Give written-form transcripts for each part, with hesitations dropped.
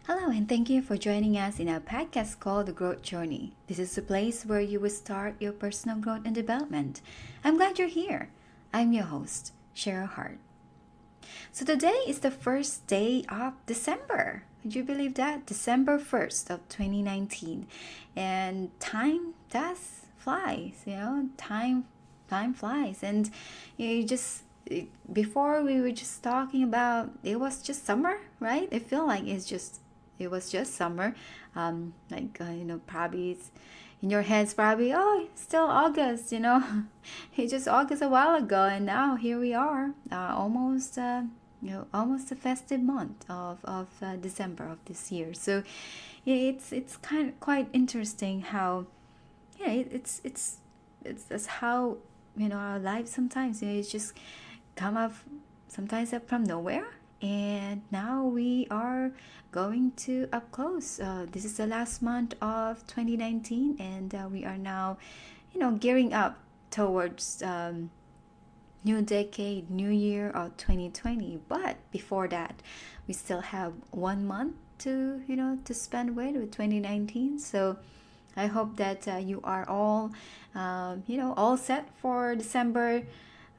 Hello, and thank you for joining us in our podcast called The Growth Journey. This is a place where you will start your personal growth and development. I'm glad you're here. I'm your host, Sheryl. So today is the first day of December. Would you believe that? December 1st of 2019. And time does flies, time flies. And you just before we were just talking about it was just summer, right? I feel like it was just summer. Probably it's in your heads, probably, oh, it's still August. It's just August a while ago, and now here we are, almost the festive month of December of this year. So yeah, it's kind of quite interesting how it's that's how our life sometimes it's just come up sometimes up from nowhere, and now we are going to up close. This is the last month of 2019, and we are now gearing up towards new decade, new year of 2020. But before that, we still have 1 month to spend with 2019. So I hope that you are all set for December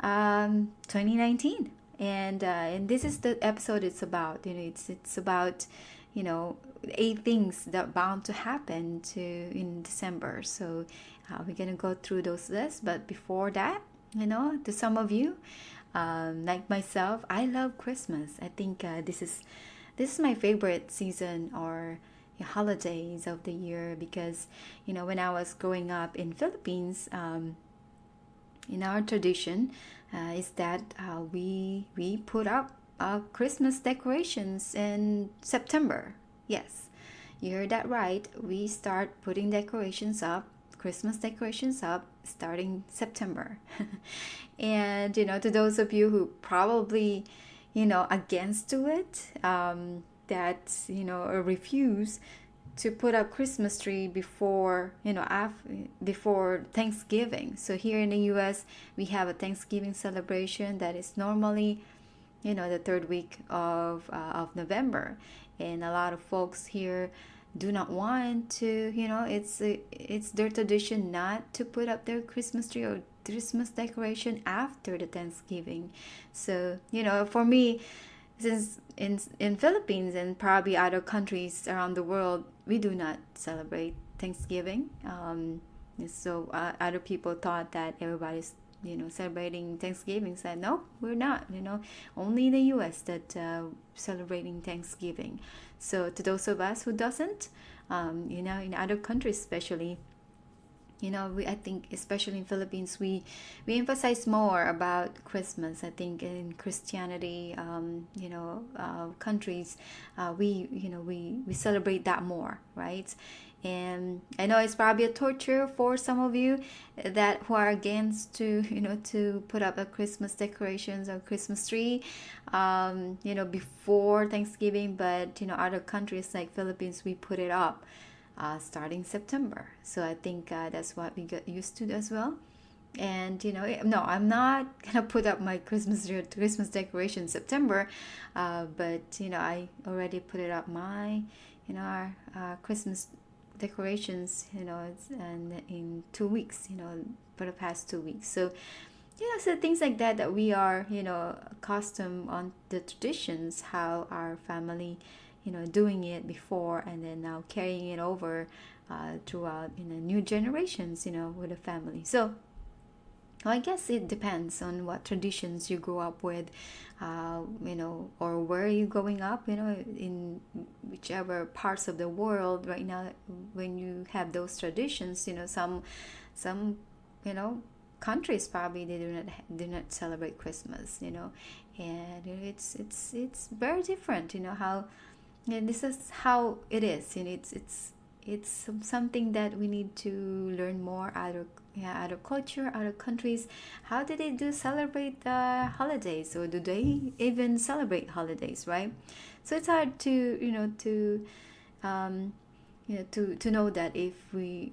2019. And this is the episode. It's about it's about 8 things that are bound to happen in December. So we're gonna go through those lists. But before that, to some of you, like myself, I love Christmas. I think this is my favorite season or holidays of the year because when I was growing up in Philippines, in our tradition is that we put up Christmas decorations in September. Yes, you heard that right. We start putting Christmas decorations up starting September. And to those of you who probably against to it, that refuse to put up Christmas tree before Thanksgiving. So here in the US, we have a Thanksgiving celebration that is normally the third week of November, and a lot of folks here do not want to. It's their tradition not to put up their Christmas tree or Christmas decoration after the Thanksgiving. So for me, since in Philippines and probably other countries around the world, we do not celebrate Thanksgiving. So other people thought that everybody's celebrating Thanksgiving. Said no, we're not. Only in the U.S. that celebrating Thanksgiving. So to those of us who doesn't, in other countries especially, I think especially in Philippines, we emphasize more about Christmas. I think in Christianity, countries, we celebrate that more, right? And I know it's probably a torture for some of you that who are against to put up a Christmas decorations or Christmas tree, before Thanksgiving. But other countries like Philippines, we put it up starting September. So I think that's what we got used to as well. And no, I'm not gonna put up my Christmas decoration in September, but I already put it up my our Christmas decorations and in 2 weeks, for the past 2 weeks. So so things like that we are accustomed on the traditions, how our family doing it before, and then now carrying it over throughout new generations with the family. So I guess it depends on what traditions you grew up with, or where you growing up, in whichever parts of the world right now. When you have those traditions, some countries probably they do not celebrate Christmas, and it's very different, how. And this is how it is, and it's something that we need to learn more. Other culture, other countries, how do they celebrate holidays, or do they even celebrate holidays, right? So it's hard to um, to know that if we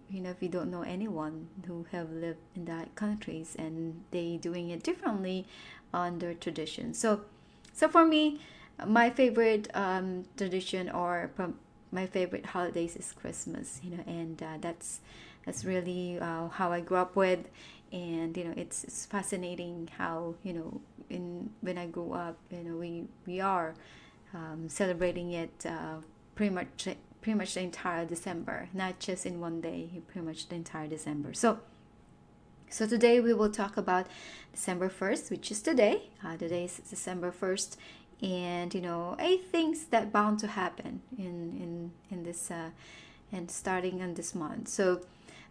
don't know anyone who have lived in that countries and they doing it differently on their tradition. So for me, my favorite tradition my favorite holidays is Christmas, and that's really how I grew up with, and it's fascinating how in when I grew up, we are celebrating it pretty much the entire December, not just in one day, pretty much the entire December. So today we will talk about December 1st, which is today. Today is December 1st, and 8 things that bound to happen in this and starting in this month. So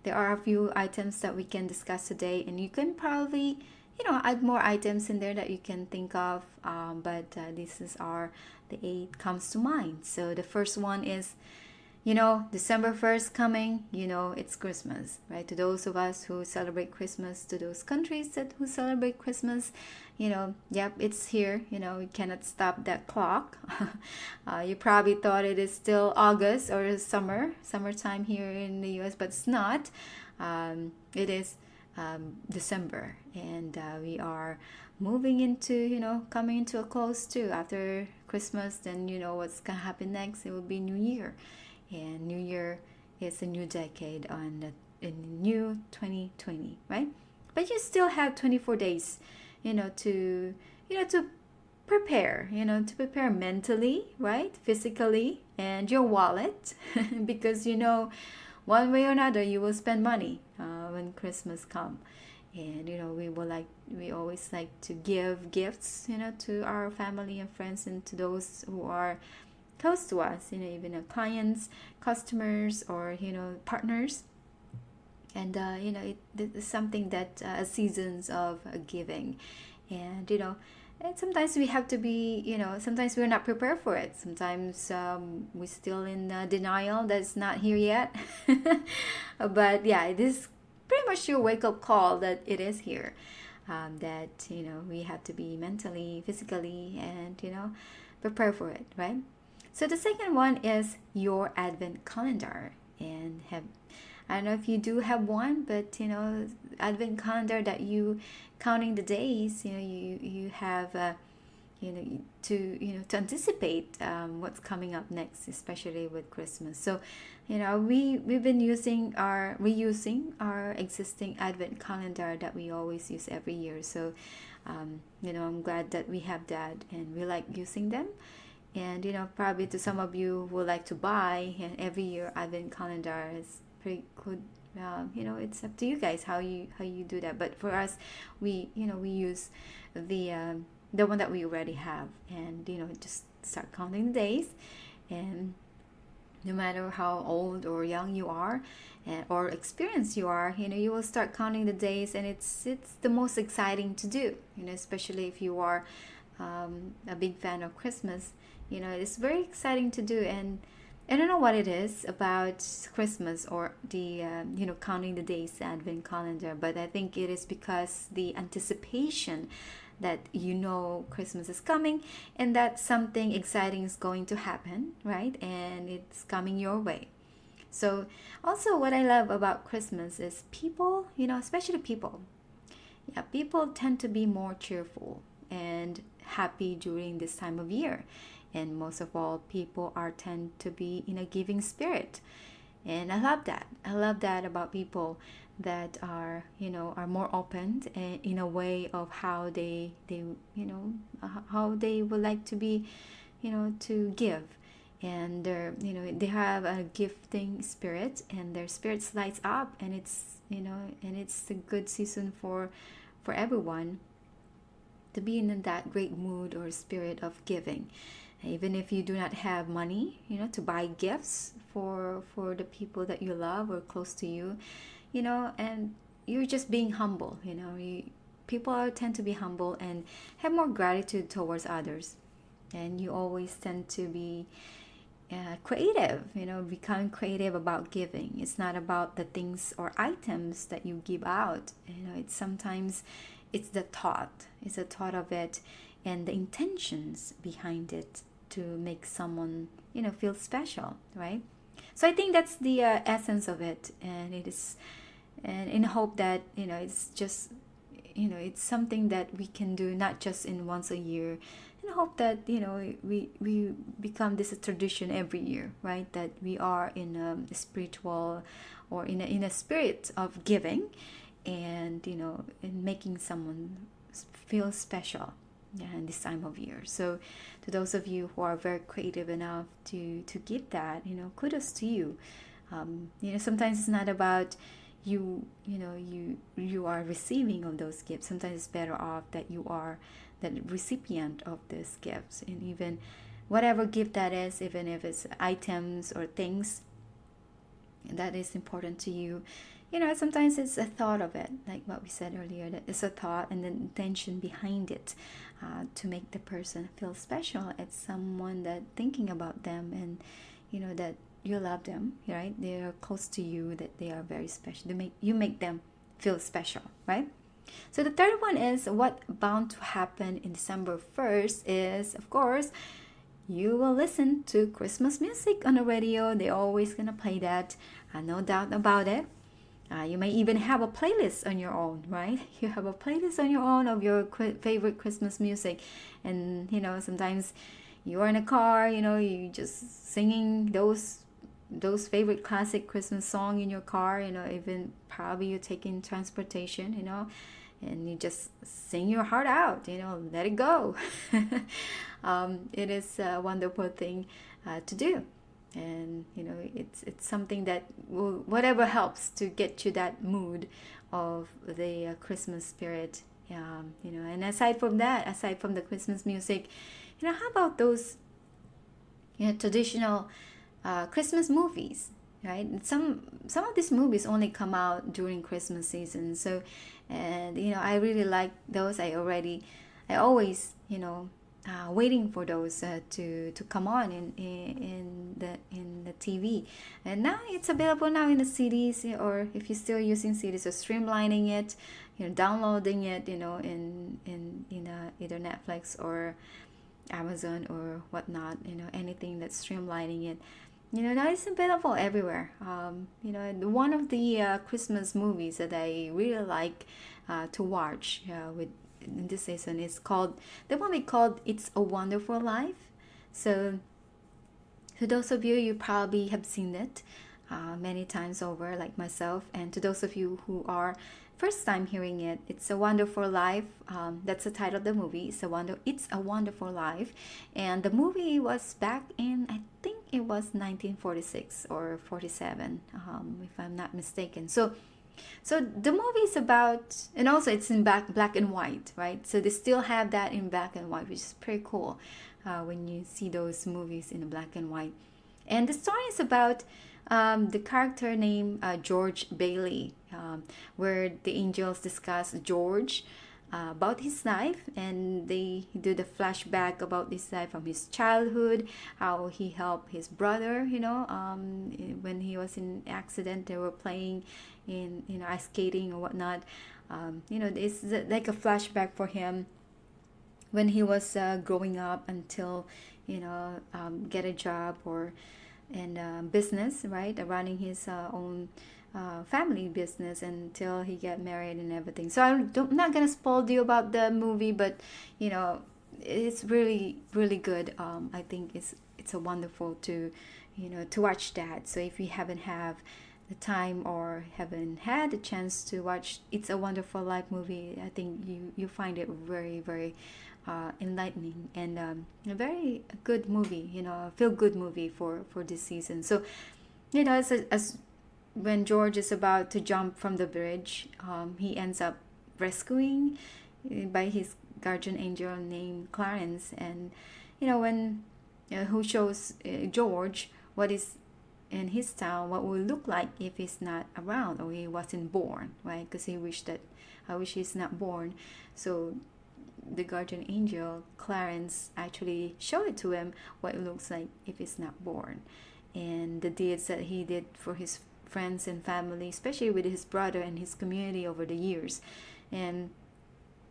there are a few items that we can discuss today, and you can probably add more items in there that you can think of. But this is our the 8 comes to mind. So the first one is December 1st coming, it's Christmas, right? To those of us who celebrate Christmas, to those countries who celebrate Christmas, yep, it's here. We cannot stop that clock. You probably thought it is still August or summertime here in the US, but it's not. It is December, and we are moving into, coming into a close too. After Christmas, then what's gonna happen next? It will be New Year. And New Year is a new decade in the new 2020, right? But you still have 24 days, to prepare, to prepare mentally, right? Physically, and your wallet, because one way or another you will spend money when Christmas come. And we always like to give gifts, to our family and friends and to those who are close to us, even our clients, customers, or partners. And it's something that seasons of giving. And and sometimes we have to be, sometimes we're not prepared for it. Sometimes we're still in denial that it's not here yet. But yeah, it is pretty much your wake-up call that it is here. That we have to be mentally, physically, and prepare for it, right? So the second one is your advent calendar, and I don't know if you do have one, but advent calendar that you counting the days, you have to anticipate what's coming up next, especially with Christmas. So we've been reusing our existing advent calendar that we always use every year. So I'm glad that we have that, and we like using them. And probably to some of you who like to buy and every year advent calendar is pretty good. It's up to you guys how you do that. But for us, we use the one that we already have, and just start counting the days. And no matter how old or young you are, or experienced you are, you will start counting the days, and it's the most exciting to do. Especially if you are a big fan of Christmas. It's very exciting to do. And I don't know what it is about Christmas or the counting the days advent calendar, but I think it is because the anticipation that Christmas is coming, and that something exciting is going to happen, right? And it's coming your way. So also what I love about Christmas is people, especially people. Yeah, people tend to be more cheerful and happy during this time of year. And most of all, people tend to be in a giving spirit. And I love that. I love that about people that are more open in a way of how how they would like to be, to give. And they have a gifting spirit, and their spirits lights up, and it's a good season for everyone to be in that great mood or spirit of giving. Even if you do not have money, to buy gifts for the people that you love or close to you, and you're just being humble. People tend to be humble and have more gratitude towards others, and you always tend to be creative. Become creative about giving. It's not about the things or items that you give out. It's sometimes it's the thought. It's the thought of it and the intentions behind it to make someone feel special, right? So I think that's the essence of it, and it is, and in hope that it's just it's something that we can do not just in once a year, hope that we become this tradition every year, right? That we are in a spiritual, or in a spirit of giving, and in making someone feel special, yeah, in this time of year. So to those of you who are very creative enough to give that, kudos to you. Sometimes it's not about you are receiving of those gifts. Sometimes it's better off that you are the recipient of these gifts, and even whatever gift that is, even if it's items or things that is important to you. Sometimes it's a thought of it, like what we said earlier, that it's a thought and the intention behind it, to make the person feel special. It's someone that thinking about them, and that you love them, right? They are close to you, that they are very special. You make them feel special, right? So the third one is what bound to happen in December 1st is, of course, you will listen to Christmas music on the radio. They're always gonna play that, no doubt about it. You may even have a playlist on your own, right? You have a playlist on your own of your favorite Christmas music, and sometimes you're in a car, you just singing those favorite classic Christmas song in your car. Even probably you're taking transportation, and you just sing your heart out, let it go. It is a wonderful thing to do, and it's something that will, whatever helps to get you that mood of the Christmas spirit. And aside from that, aside from the Christmas music, how about those traditional Christmas movies, right? Some of these movies only come out during Christmas season. So, and I really like those. I always waiting for those to come on in the TV. And now it's available now in the CDs, or if you're still using CDs, or streamlining it, downloading it, in either Netflix or Amazon or whatnot, anything that's streamlining it. Now it's available everywhere. One of the Christmas movies that I really like to watch with in this season is called the movie called It's a Wonderful Life. So to those of you, you probably have seen it many times over, like myself. And to those of you who are first time hearing it, It's a Wonderful Life. That's the title of the movie. It's a Wonderful Life, and the movie was back in, I think it was 1946 or 47, if I'm not mistaken. So the movie is about, and also it's in black and white, right? So they still have that in black and white, which is pretty cool when you see those movies in black and white. And the story is about the character named George Bailey, where the angels discuss George about his life, and they do the flashback about his life from his childhood, how he helped his brother, when he was in accident. They were playing in ice skating or whatnot. It's like a flashback for him when he was growing up until get a job or and business, right? Running his own family business until he get married and everything. So I'm not gonna spoil you about the movie, but it's really really good. I think it's a wonderful to watch that. So if you haven't have the time or haven't had the chance to watch It's a Wonderful Life movie, I think you find it very very enlightening and a very good movie, a feel good movie for this season. So as when George is about to jump from the bridge, he ends up rescuing by his guardian angel named Clarence, and when who shows George what is in his town, what will look like if he's not around or he wasn't born, right? Because I wish he's not born. So the guardian angel Clarence actually showed it to him what it looks like if he's not born, and the deeds that he did for his friends and family, especially with his brother and his community over the years. And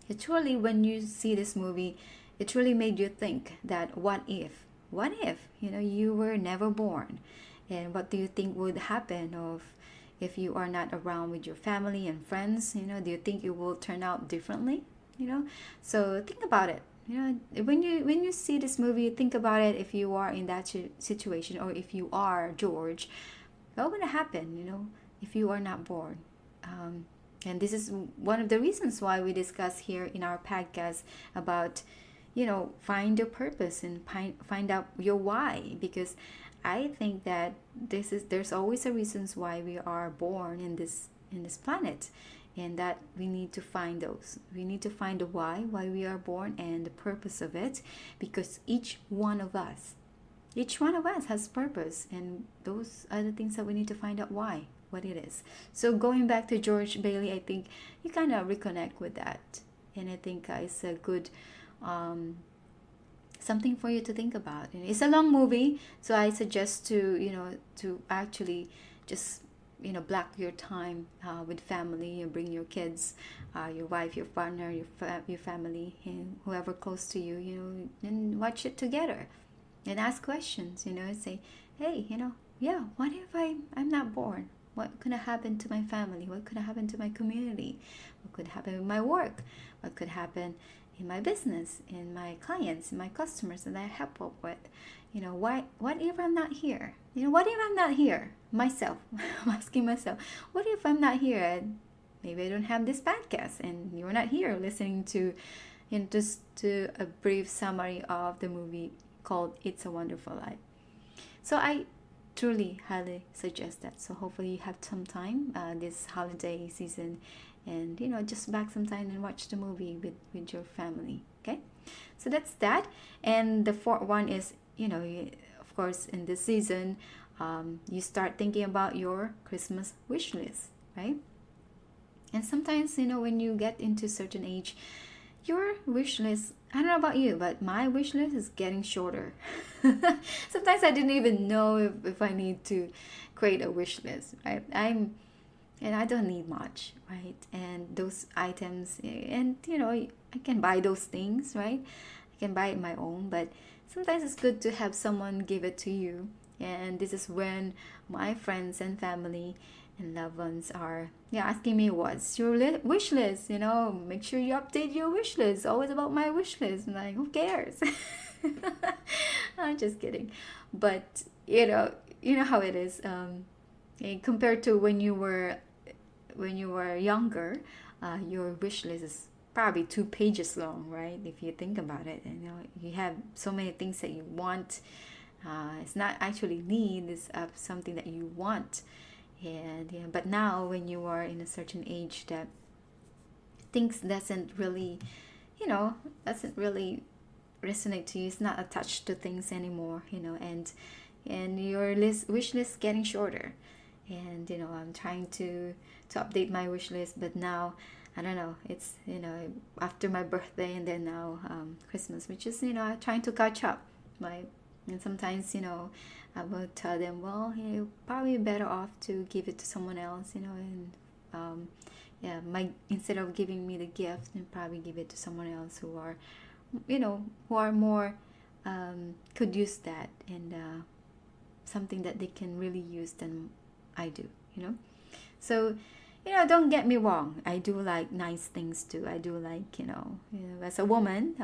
it truly, when you see this movie, it really made you think that what if you were never born, and what do you think would happen if you are not around with your family and friends? Do you think it will turn out differently? So think about it, when you see this movie, think about it. If you are in that situation, or if you are George, what would happen? If you are not born. And this is one of the reasons why we discuss here in our podcast about, find your purpose and find out your why. Because I think that there's always a reasons why we are born in this planet, and that we need to find those. We need to find the why we are born, and the purpose of it, because each one of us has purpose, and those are the things that we need to find out what it is. So going back to George Bailey, I think you kind of reconnect with that, and I think it's a good something for you to think about. And it's a long movie, so I suggest to actually just block your time with family, and bring your kids, your wife, your partner, your family, and whoever close to you, and watch it together, and ask questions. Say, hey, yeah, what if I'm not born? What could have happened to my family? What could have happened to my community? What could happen with my work? What could happen in my business, in my clients, in my customers that I help up with? What if I'm not here? What if I'm not here myself? I'm asking myself, what if I'm not here? And maybe I don't have this podcast, and you're not here listening to, just to a brief summary of the movie called It's a Wonderful Life. So I truly highly suggest that. So hopefully you have some time this holiday season, and just back some time and watch the movie with your family. Okay, so that's that. And the fourth one is, of course, in this season, you start thinking about your Christmas wish list, right? And sometimes, when you get into a certain age, your wish list, I don't know about you, but my wish list is getting shorter. Sometimes I didn't even know if I need to create a wish list, right? And I don't need much, right? And those items, and I can buy those things, right? I can buy it my own, but sometimes it's good to have someone give it to you. And this is when my friends and family and loved ones are asking me, what's your wish list? Make sure you update your wish list. It's always about my wish list. I'm like, who cares? I'm just kidding. But you know how it is. Compared to when you were younger, your wish list is probably 2 pages long, right? If you think about it, you have so many things that you want. It's not actually need, it's something that you want. And but now when you are in a certain age, that things doesn't really resonate to you. It's not attached to things anymore, and your wish list getting shorter. And I'm trying to update my wish list, but now I don't know, it's after my birthday, and then now Christmas, which is trying to catch up. And sometimes I will tell them, well, you're probably better off to give it to someone else, and instead of giving me the gift, and probably give it to someone else who are more could use that, and something that they can really use than I do. So don't get me wrong, I do like nice things too. I do like as a woman,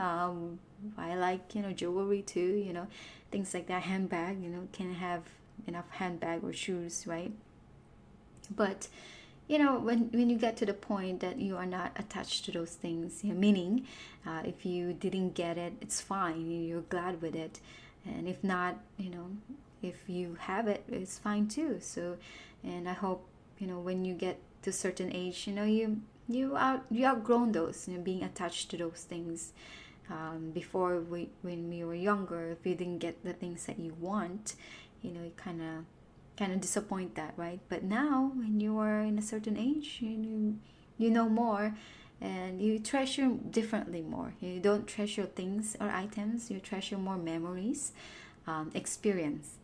I like jewelry too, things like that. Handbag, can have enough handbag or shoes, right? But when you get to the point that you are not attached to those things, meaning if you didn't get it, it's fine, you're glad with it. And if not, if you have it, it's fine too. So, and I hope when you get to a certain age, you outgrown those, being attached to those things. Before, when we were younger, if you didn't get the things that you want, you kind of disappoint that, right? But now when you are in a certain age, you know more, and you treasure differently more. You don't treasure things or items, you treasure more memories, experience,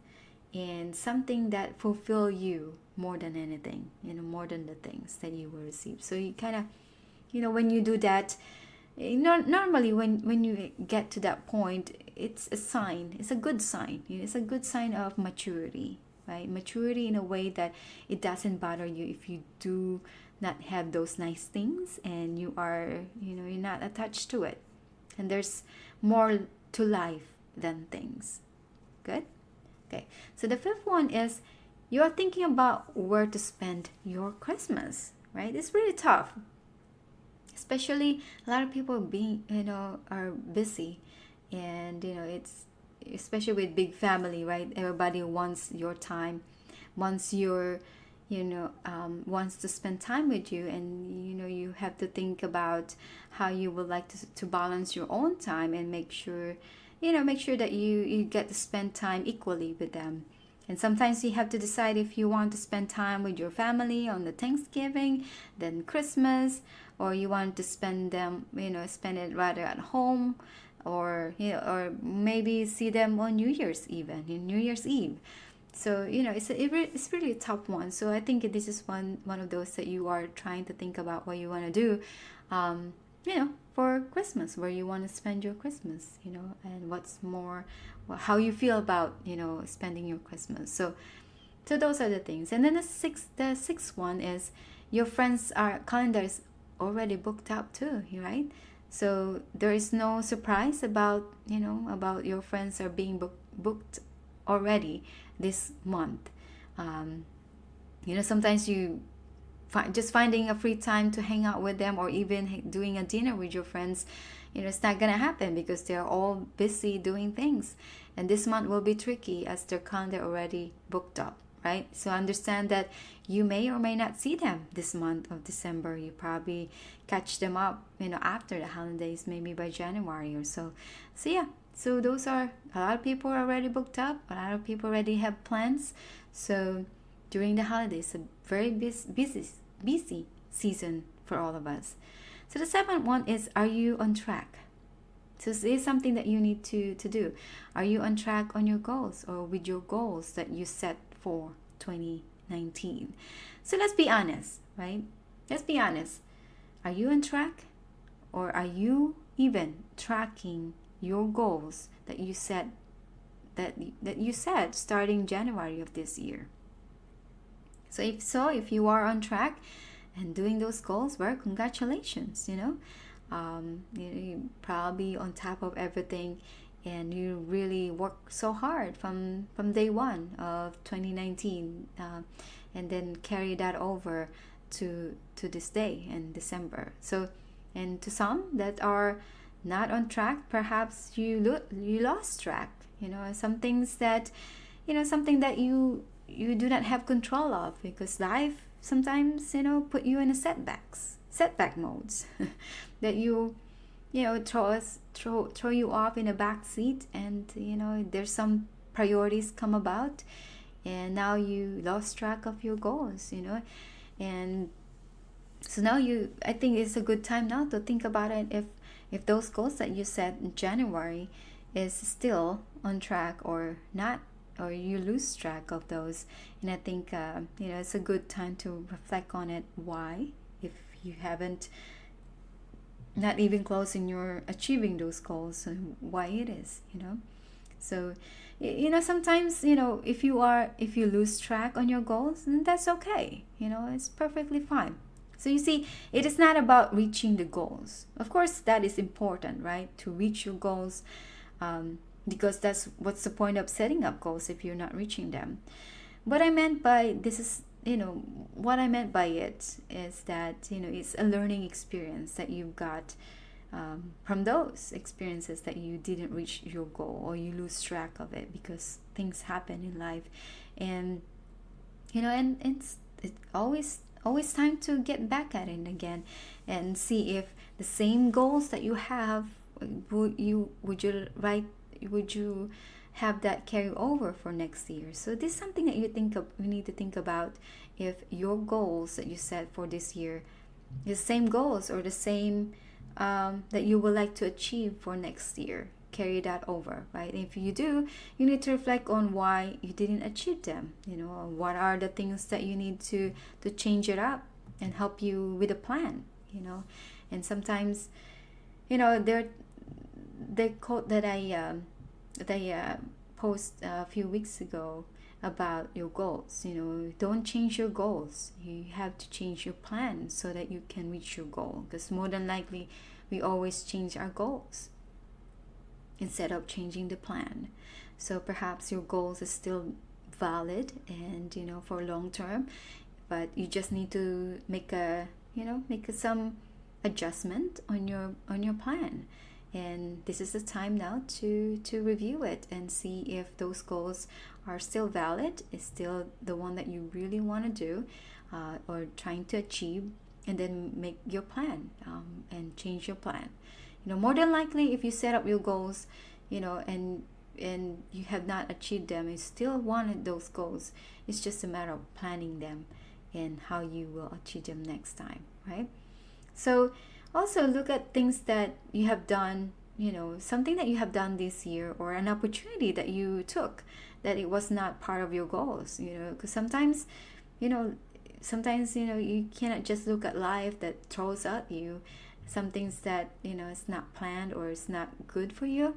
and something that fulfill you more than anything, more than the things that you will receive. So you kind of, when you do that, normally when you get to that point, it's a sign, it's a good sign, it's a good sign of maturity, right? Maturity in a way that it doesn't bother you if you do not have those nice things, and you are, you're not attached to it. And there's more to life than things. Good? Okay. So the fifth one is you're thinking about where to spend your Christmas, right? It's really tough, especially a lot of people being, are busy, and it's especially with big family, right? Everybody wants your time, wants your wants to spend time with you, and you have to think about how you would like to balance your own time and make sure that you get to spend time equally with them. And sometimes you have to decide if you want to spend time with your family on the Thanksgiving, then Christmas, or you want to spend it rather at home, or or maybe see them on New Year's Eve. So it's really a tough one. So I think this is one of those that you are trying to think about what you want to do, um, for Christmas, where you want to spend your Christmas, and what's more, how you feel about spending your Christmas. So those are the things. And then the sixth one is your friends are calendar is already booked up too, right? So there is no surprise about your friends are being booked already this month. um, Sometimes just finding a free time to hang out with them, or even doing a dinner with your friends, it's not gonna happen because they're all busy doing things, and this month will be tricky as their calendar already booked up, right? So understand that you may or may not see them this month of December. You probably catch them up after the holidays, maybe by January or so. So yeah, so those are, a lot of people are already booked up, a lot of people already have plans. So during the holidays, a very busy season for all of us. So the seventh one is, are you on track? So this is something that you need to do. Are you on track on your goals, or with your goals that you set for 2019? So let's be honest, right? Let's be honest. Are you on track, or are you even tracking your goals that you set that you set starting January of this year? So if you are on track and doing those goals, well, congratulations. You probably on top of everything, and you really work so hard from day one of 2019, and then carry that over to this day in December. So, and to some that are not on track, perhaps you lost track. Some things that something that you do not have control of, because life sometimes put you in a setback modes that throw you off in a back seat, and there's some priorities come about, and now you lost track of your goals. And so now I think it's a good time now to think about it, if those goals that you set in January is still on track or not, or you lose track of those. And I think it's a good time to reflect on it, why, if you haven't not even close in your achieving those goals, and why it is. So sometimes if you lose track on your goals, then that's okay. It's perfectly fine. So you see, it is not about reaching the goals. Of course, that is important, right? To reach your goals, because that's what's the point of setting up goals if you're not reaching them. What I meant by this is, what I meant by it is that, it's a learning experience that you've got, from those experiences that you didn't reach your goal, or you lose track of it because things happen in life. And, and it's always time to get back at it again and see if the same goals that you have, would you have that carry over for next year. So this is something that you need to think about, if your goals that you set for this year, the same goals or the same that you would like to achieve for next year, carry that over, right? If you do, you need to reflect on why you didn't achieve them. What are the things that you need to change it up and help you with a plan. And sometimes the quote that I post a few weeks ago about your goals. Don't change your goals. You have to change your plan so that you can reach your goal, because more than likely we always change our goals. instead of changing the plan. So perhaps your goals is still valid and for long term, but you just need to make some adjustment on your plan. And this is the time now to review it and see if those goals are still valid, is still the one that you really want to do, or trying to achieve, and then make your plan, and change your plan. More than likely, if you set up your goals, and you have not achieved them, you still wanted those goals. It's just a matter of planning them and how you will achieve them next time, right? So also look at things that you have done, something that you have done this year, or an opportunity that you took that it was not part of your goals, because sometimes you cannot just look at life that throws at you some things that it's not planned or it's not good for you.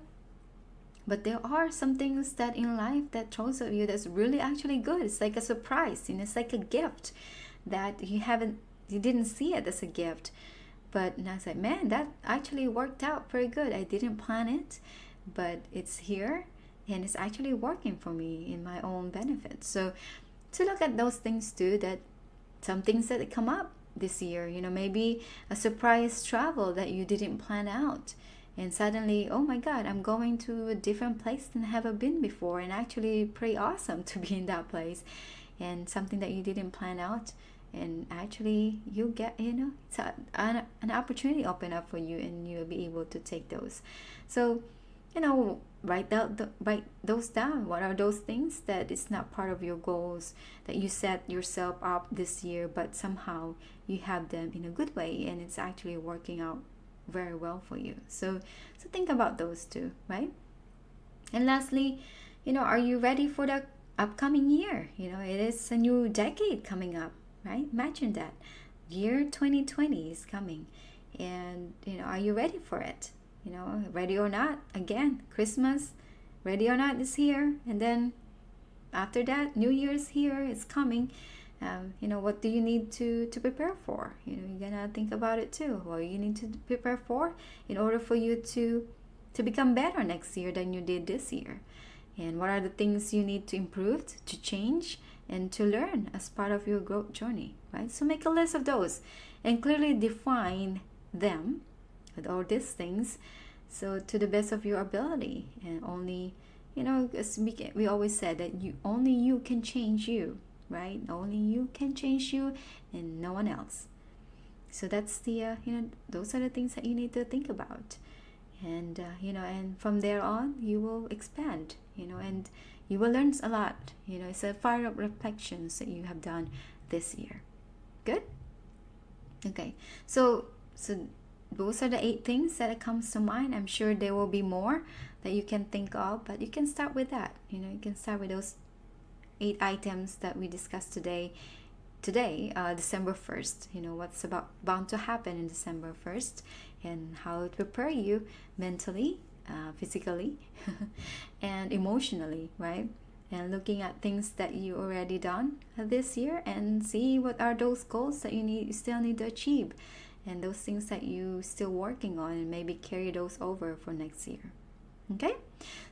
But there are some things that in life that throws at you that's really actually good. It's like a surprise, it's like a gift that you didn't see it as a gift. But I was like, man, that actually worked out pretty good. I didn't plan it, but it's here and it's actually working for me in my own benefit. So to look at those things too, that some things that come up this year, maybe a surprise travel that you didn't plan out. And suddenly, oh my God, I'm going to a different place than I ever been before, and actually pretty awesome to be in that place. And something that you didn't plan out, and actually you get, it's an opportunity open up for you, and you'll be able to take those. So, write those down. What are those things that is not part of your goals that you set yourself up this year, but somehow you have them in a good way, and it's actually working out very well for you. So think about those too, right? And lastly, are you ready for the upcoming year? It is a new decade coming up, right? Imagine that year 2020 is coming, and are you ready for it? Ready or not, again, Christmas, ready or not, is here, and then after that, New Year's here, it's coming. What do you need to prepare for? You're gonna think about it too. What you need to prepare for in order for you to become better next year than you did this year. And what are the things you need to improve, to change, and to learn as part of your growth journey, right? So make a list of those and clearly define them with all these things, so to the best of your ability. And only, as we always said, that only you can change you, right? Only you can change you and no one else. So that's the those are the things that you need to think about. And and from there on you will expand, and you will learn a lot. It's a fire of reflections that you have done this year. Good. Okay, so those are the 8 things that comes to mind. I'm sure there will be more that you can think of, but you can start with that. You can start with those 8 items that we discussed today, December 1st. What's bound to happen in December 1st, and how to prepare you mentally, physically, and emotionally, right? And looking at things that you already done this year, and see what are those goals that you still need to achieve, and those things that you still working on, and maybe carry those over for next year. Okay,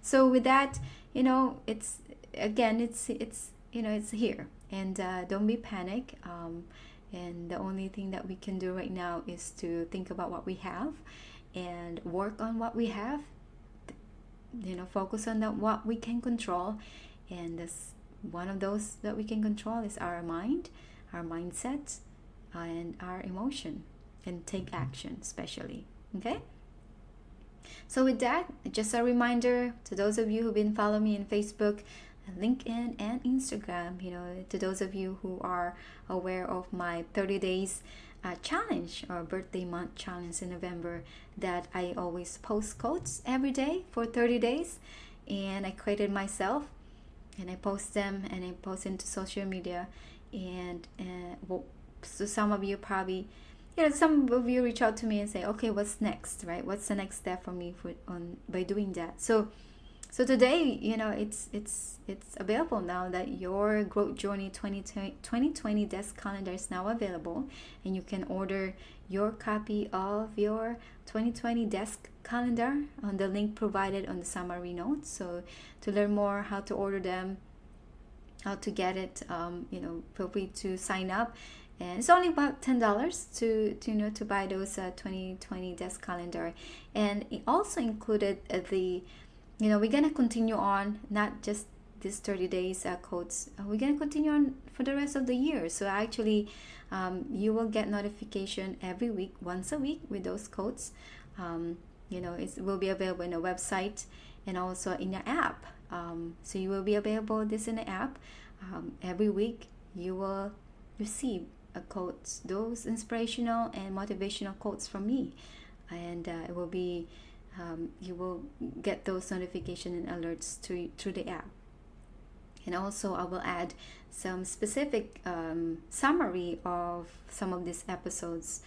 so with that, it's here, and don't be panic. And the only thing that we can do right now is to think about what we have and work on what we have. Focus on what we can control, and this one of those that we can control is our mind, our mindset, and our emotion, and take action, especially. Okay. So with that, just a reminder to those of you who've been following me on Facebook, LinkedIn, and Instagram, to those of you who are aware of my 30 days challenge, or birthday month challenge in November, that I always post quotes every day for 30 days, and I created myself, and I post them, and I post into social media. And so some of you probably, some of you reach out to me and say, okay, what's next, right? What's the next step for me by doing that? So So today, it's available now that your Growth Journey 2020 desk calendar is now available, and you can order your copy of your 2020 desk calendar on the link provided on the summary notes. So to learn more how to order them, how to get it, feel free to sign up. And it's only about $10 to buy those 2020 desk calendar, and it also included we're gonna continue on, not just this 30 days quotes. We're gonna continue on for the rest of the year. So actually, you will get notification every week, once a week, with those quotes. It will be available in the website and also in your app. So you will be available this in the app. Every week you will receive quotes, those inspirational and motivational quotes from me, and it will be you will get those notification and alerts through the app. And also I will add some specific summary of some of these episodes,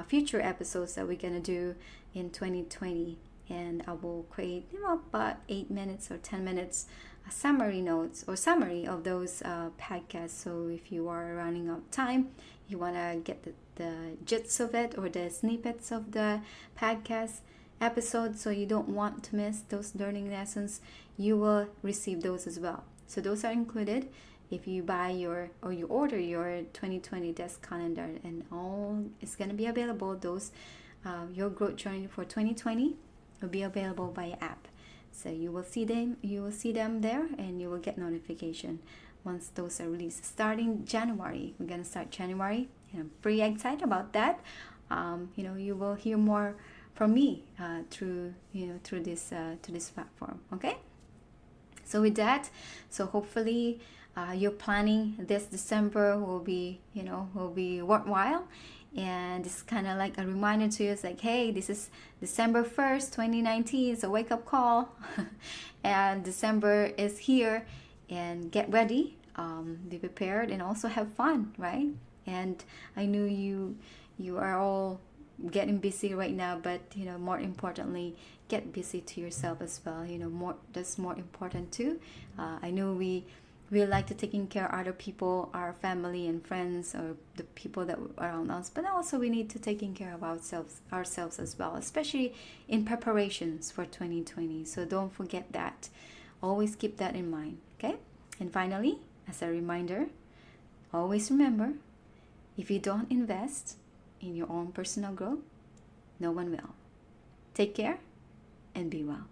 future episodes that we're gonna do in 2020, and I will create about 8 minutes or 10 minutes summary notes or summary of those podcasts. So if you are running out of time, you want to get the gist of it or the snippets of the podcast episode, so you don't want to miss those learning lessons, you will receive those as well. So those are included if you buy you order your 2020 desk calendar, and all is going to be available. Those your growth journey for 2020 will be available via app. So you will see them there, and you will get notification once those are released. Starting January, we're gonna start January, and I'm pretty excited about that. You will hear more from me through this platform. Okay. So with that, hopefully your planning this December will be worthwhile. And it's kind of like a reminder to you. It's like, hey, this is December 1st, 2019. It's a wake-up call. And December is here. And get ready. Be prepared. And also have fun, right? And I know you are all getting busy right now. But, more importantly, get busy to yourself as well. That's more important too. I know we like to taking care of other people, our family and friends, or the people that are around us, but also we need to taking care of ourselves as well, especially in preparations for 2020. So don't forget that. Always keep that in mind, okay? And finally, as a reminder, always remember, if you don't invest in your own personal growth, no one will. Take care and be well.